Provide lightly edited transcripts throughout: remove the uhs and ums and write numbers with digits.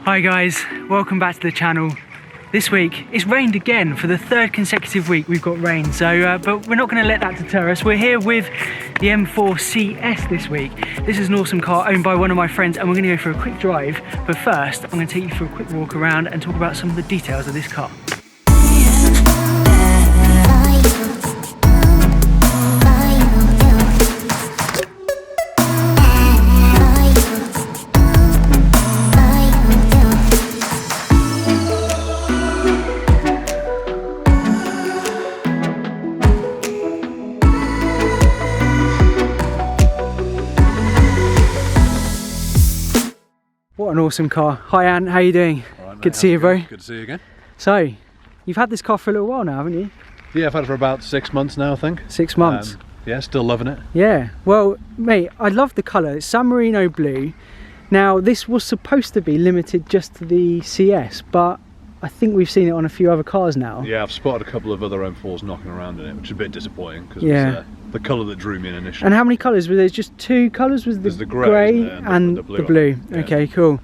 Hi guys, welcome back to the channel. This week, it's rained again for the third consecutive week. We've got rain, so but we're not going to let that deter us. We're here with the M4 CS this week. This is an awesome car owned by one of my friends, and we're going to go for a quick drive. But first, I'm going to take you for a quick walk around and talk about some of the details of this car. What an awesome car. Hi Ant, how you doing? All right, mate. Good to see you, bro. Good to see you again. So, you've had this car for a little while now, haven't you? Yeah, I've had it for about 6 months now, I think. 6 months? Yeah, still loving it. Yeah, well, mate, I love the colour. It's San Marino blue. Now, this was supposed to be limited just to the CS, but I think we've seen it on a few other cars now. Yeah, I've spotted a couple of other M4s knocking around in it, which is a bit disappointing because yeah. it was the colour that drew me in initially. And how many colours were there? Just 2 colours? Was There's the grey and the blue? Yeah. Okay, cool.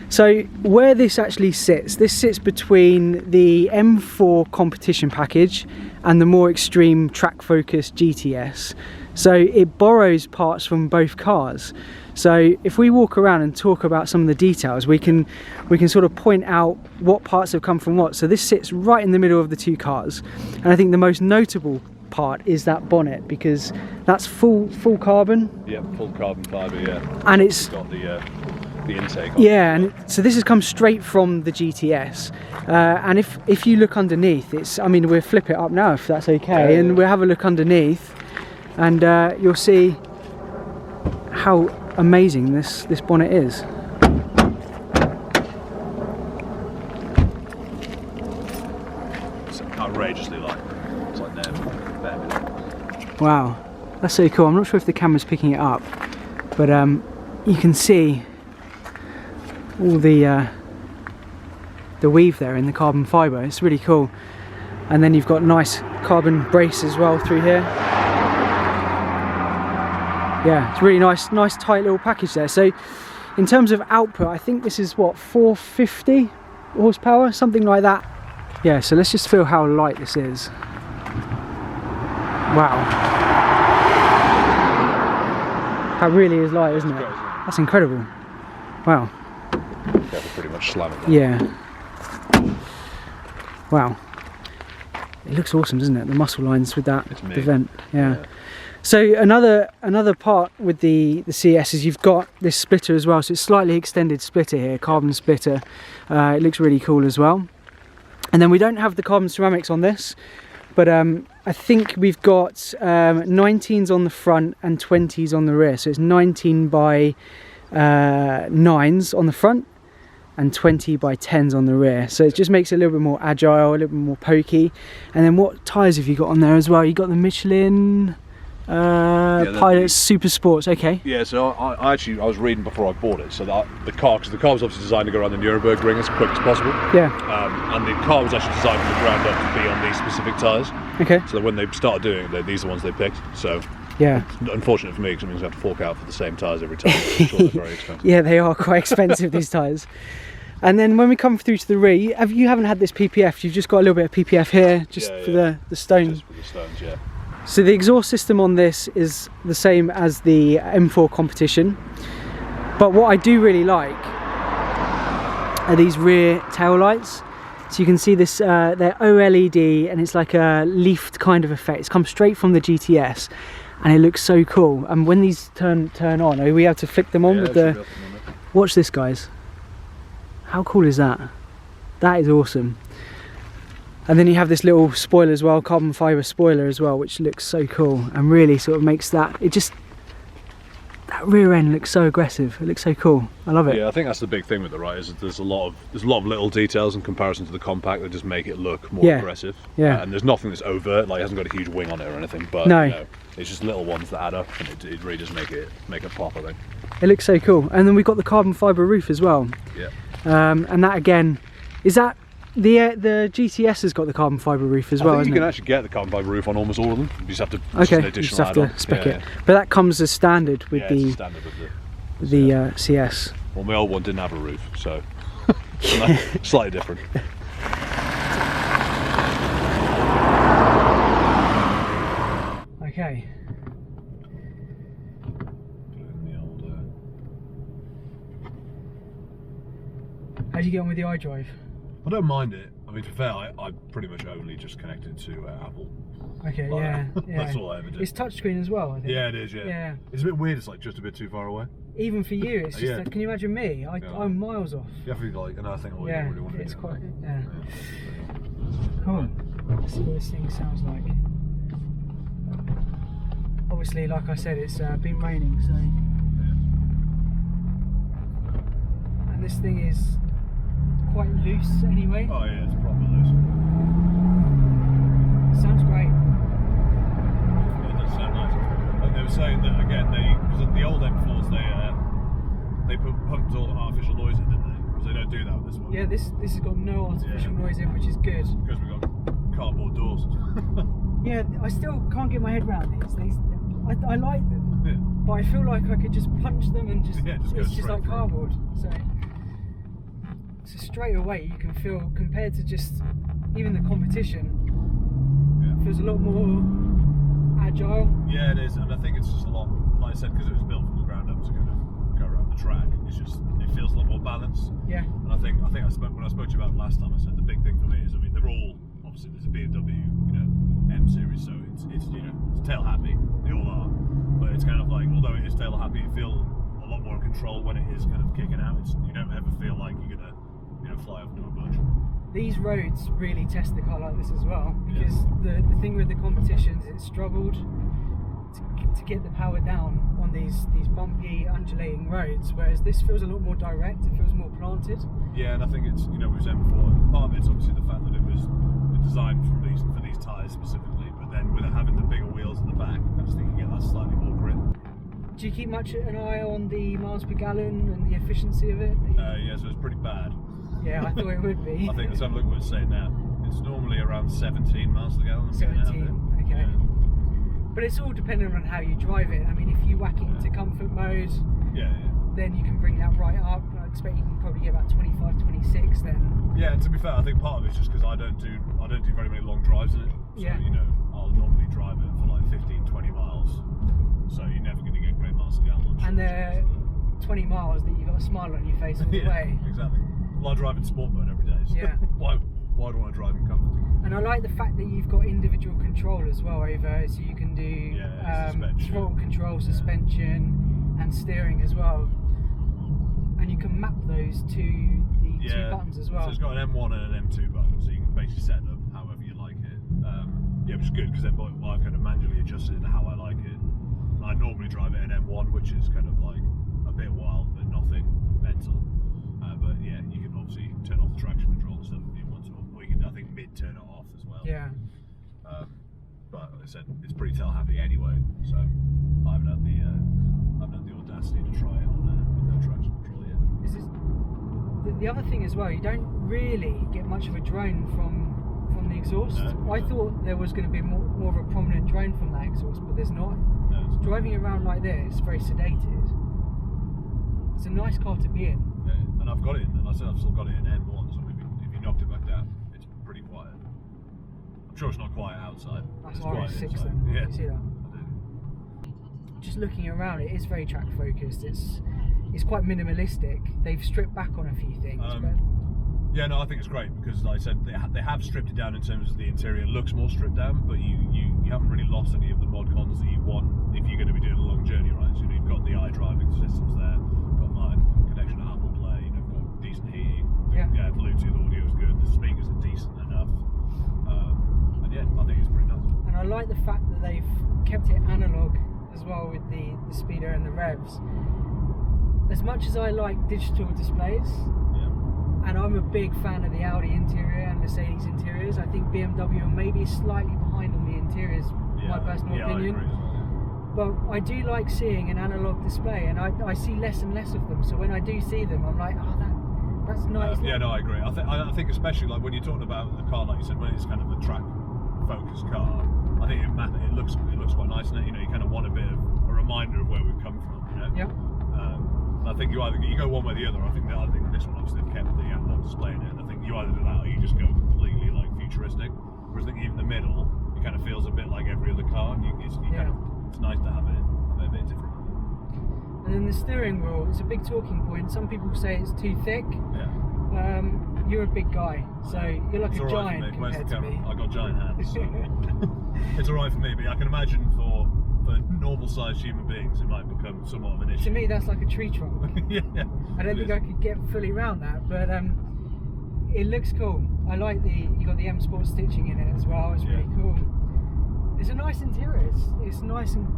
So where this actually sits, this sits between the M4 competition package and the more extreme track focused GTS. So it borrows parts from both cars. So if we walk around and talk about some of the details, we can sort of point out what parts have come from what. So this sits right in the middle of the 2 cars, and I think the most notable part is that bonnet, because that's full carbon. Yeah, full carbon fibre, yeah. And it's got the intake on. Yeah, and so this has come straight from the GTS, and if you look underneath, it's, I mean, we'll flip it up now if that's okay, yeah. And we'll have a look underneath, and you'll see how amazing this bonnet is. It's outrageously light. It's like there. Wow, that's so cool. I'm not sure if the camera's picking it up, but you can see all the weave there in the carbon fibre. It's really cool. And then you've got nice carbon brace as well through here. Yeah, it's really nice tight little package there. So in terms of output, I think this is what, 450 horsepower, something like that. Yeah, so let's just feel how light this is. Wow, that really is light, isn't it? That's incredible. Wow. Yeah, pretty much slamming it. Yeah. Wow. It looks awesome, doesn't it? The muscle lines with that the vent. Yeah. So another part with the CS is you've got this splitter as well. So it's slightly extended splitter here, carbon splitter. It looks really cool as well. And then we don't have the carbon ceramics on this, but I think we've got 19s on the front and 20s on the rear. So it's 19 by 9s on the front and 20 by 10s on the rear. So it just makes it a little bit more agile, a little bit more pokey. And then what tyres have you got on there as well? You got the Michelin Pilot Super Sports. Okay. Yeah, so I was reading before I bought it, so that the car was obviously designed to go around the Nürburgring ring as quick as possible. Yeah. And the car was actually designed from the ground up to be on these specific tyres. Okay. So that when they started doing it, these are the ones they picked. So yeah, it's unfortunate for me because it means I have to fork out for the same tyres every time. I'm sure they're very expensive. Yeah, they are quite expensive, these tyres. And then when we come through to the rear, you haven't had this PPF. You've just got a little bit of PPF here, just for the stones. Just for the stones, yeah. So the exhaust system on this is the same as the M4 competition, but what I do really like are these rear tail lights. So you can see this, they're OLED, and it's like a leafed kind of effect. It's come straight from the GTS, and it looks so cool. And when these turn on, are we able to flick them on with the... Watch this, guys. How cool is that? That is awesome. And then you have this little spoiler as well, carbon fibre spoiler as well, which looks so cool and really sort of makes that, that rear end looks so aggressive. It looks so cool. I love it. Yeah, I think that's the big thing with it, right? Is that there's a lot of little details in comparison to the compact that just make it look more aggressive. Yeah. And there's nothing that's overt, like it hasn't got a huge wing on it or anything, but no. You know, it's just little ones that add up, and it really does make it pop, I think. It looks so cool. And then we've got the carbon fibre roof as well. Yeah. And that again, is that the GTS has got the carbon fibre roof as well, I think isn't you can it? actually get the carbon fibre roof on almost all of them. You just have to spec it. But that comes as standard with it's standard with the CS. Well, my old one didn't have a roof, so Slightly different. Okay. How do you get on with the iDrive? I don't mind it. I mean, to be fair, I pretty much only just connected to Apple. Okay, yeah. That's all I ever do. It's touchscreen as well, I think. Yeah, it is, yeah. It's a bit weird, it's like just a bit too far away. Even for you, it's just like, can you imagine me? I'm miles off. You have to be like, and I think, oh, you don't really want to it's do quite, that. Cool. Let's see what this thing sounds like. Obviously, like I said, it's been raining, so... And this thing is quite loose anyway. Oh yeah, it's proper loose. Sounds great. It does sound nice. And they were saying that again, because the old M4s, they pumped all the artificial noise in, didn't they? Because they don't do that with this one. Yeah, this has got no artificial noise in, which is good. Because we've got cardboard doors. Yeah, I still can't get my head around these. I like them, but I feel like I could just punch them and just it's just like cardboard. So straight away you can feel, compared to just even the competition, it feels a lot more agile. Yeah, it is, and I think it's just a lot, like I said, because it was built from the ground up to kind of go around the track. It's just, it feels a lot more balanced. Yeah. And I think when I spoke to you about it last time, I said the big thing for me is, I mean, they're all obviously there's a BMW, M series, so it's it's tail happy. They all are, but it's kind of like, although it is tail happy, you feel a lot more in control when it is kind of kicking out. You don't ever feel like you're gonna fly off into a bush. These roads really test the car like this as well, because the thing with the competitions, it struggled to get the power down on these bumpy, undulating roads, whereas this feels a lot more direct. It feels more planted. Yeah, and I think it's, we were saying before, part of it's obviously the fact that it was designed for these tyres specifically, but then with it having the bigger wheels at the back, I just think you get that slightly more grip. Do you keep much an eye on the miles per gallon and the efficiency of it? Yeah, so it's pretty bad. Yeah, I thought it would be. I think, let's have a look at what it's saying now. It's normally around 17 miles per gallon. 17, okay. Yeah. But it's all dependent on how you drive it. I mean, if you whack it into comfort mode, then you can bring that right up. I expect you can probably get about 25, 26 then. Yeah, and to be fair, I think part of it's just because I don't do very many long drives in it. So, I'll normally drive it for like 15, 20 miles. So you're never going to get great miles per gallon. And they're 20 miles that you've got a smile on your face all the way. Exactly. Well, I drive in sport mode every day, so why do I want to drive in comfort? And I like the fact that you've got individual control as well over, so you can do throttle control, suspension, and steering as well. And you can map those to the two buttons as well. So it's got an M1 and an M2 button, so you can basically set it up however you like it. Which is good, because then I've kind of manually adjusted it to how I like it. I normally drive it in M1, which is kind of like a bit wild, but nothing mental. But yeah, you can obviously turn off the traction control and stuff if you want to, or you can, I think, mid-turn it off as well. Yeah. But like I said, it's pretty tail happy anyway, so I haven't had the audacity to try it on with no traction control yet. The other thing as well, you don't really get much of a drone from the exhaust. No, I thought there was going to be more of a prominent drone from that exhaust, but there's not. No, driving around like this, very sedated. It's a nice car to be in. Yeah, and I've got it in, and I said I've still got it in M1, so if you knocked it back down, it's pretty quiet. I'm sure it's not quiet outside. That's RS6 then. Yeah. You see that? Just looking around, it is very track focused. It's quite minimalistic. They've stripped back on a few things. Yeah, no, I think it's great because, like I said, they have stripped it down in terms of the interior. It looks more stripped down, but you haven't really lost any of the mod cons that you want if you're going to be doing a long journey, right? So you've got the iDriving systems there, got my connection to Apple Play, you've got decent heating, Bluetooth audio is good, the speakers are decent enough, and yeah, I think it's pretty nice. And I like the fact that they've kept it analog as well with the speeder and the revs. As much as I like digital displays, and I'm a big fan of the Audi interior and Mercedes interiors, I think BMW are maybe slightly behind on the interiors, my personal opinion. I agree as well. But I do like seeing an analog display, and I see less and less of them. So when I do see them, I'm like, oh, that's nice. Yeah, no, I agree. I think especially like when you're talking about the car, like you said, when it's kind of a track-focused car, I think it looks quite nice, and you kind of want a bit of a reminder of where we've come from. Yeah. I think you go one way or the other. I think this one obviously they've kept the analog display in it, and I think you either do that or you just go completely like futuristic. Whereas I think even the middle, it kind of feels a bit like every other car, and it's nice to have it a bit different. And then the steering wheel, it's a big talking point. Some people say it's too thick. Yeah. You're a big guy, so you're like a giant compared to me. I've got giant hands, so it's alright for me, but I can imagine for normal sized human beings it might become somewhat of an issue. To me that's like a tree trunk. Yeah. I don't think I could get fully around that, but it looks cool. I like you got the M Sport stitching in it as well, it's really cool. It's a nice interior, it's nice and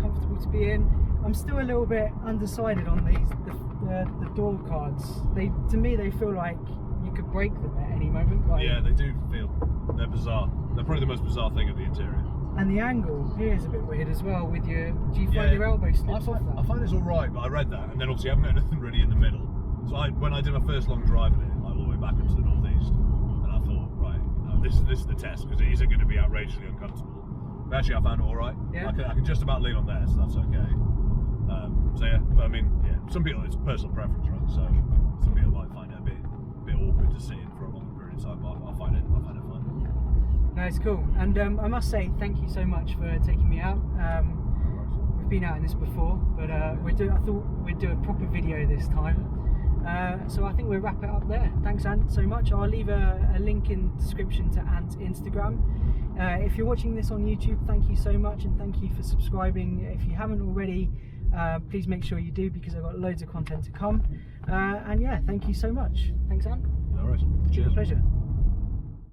comfortable to be in. I'm still a little bit undecided on the door cards. To me they feel like you could break them at any moment. Like, yeah, they do feel, they're bizarre. They're probably the most bizarre thing of the interior. And the angle here is a bit weird as well with do you find your elbow slips off that? I find it's alright, but I read that, and then obviously I haven't got anything really in the middle. So when I did my first long drive in it, like all the way back up to the northeast, and I thought, right, this is the test, because it isn't going to be outrageously uncomfortable. But actually I found it alright. Yeah. I can just about lean on there, so that's okay. So yeah, but I mean, yeah, some people, it's personal preference, right? So some people might find it a bit awkward to sit in for a long period of time, but I find it fun. No, it's cool, and I must say thank you so much for taking me out. We've been out in this before, but I thought we'd do a proper video this time. So I think we'll wrap it up there. Thanks, Ant, so much. I'll leave a link in the description to Ant's Instagram. If you're watching this on YouTube, thank you so much, and thank you for subscribing. If you haven't already, please make sure you do, because I've got loads of content to come. And yeah, thank you so much. Thanks, Ant. No worries. Cheers. Pleasure.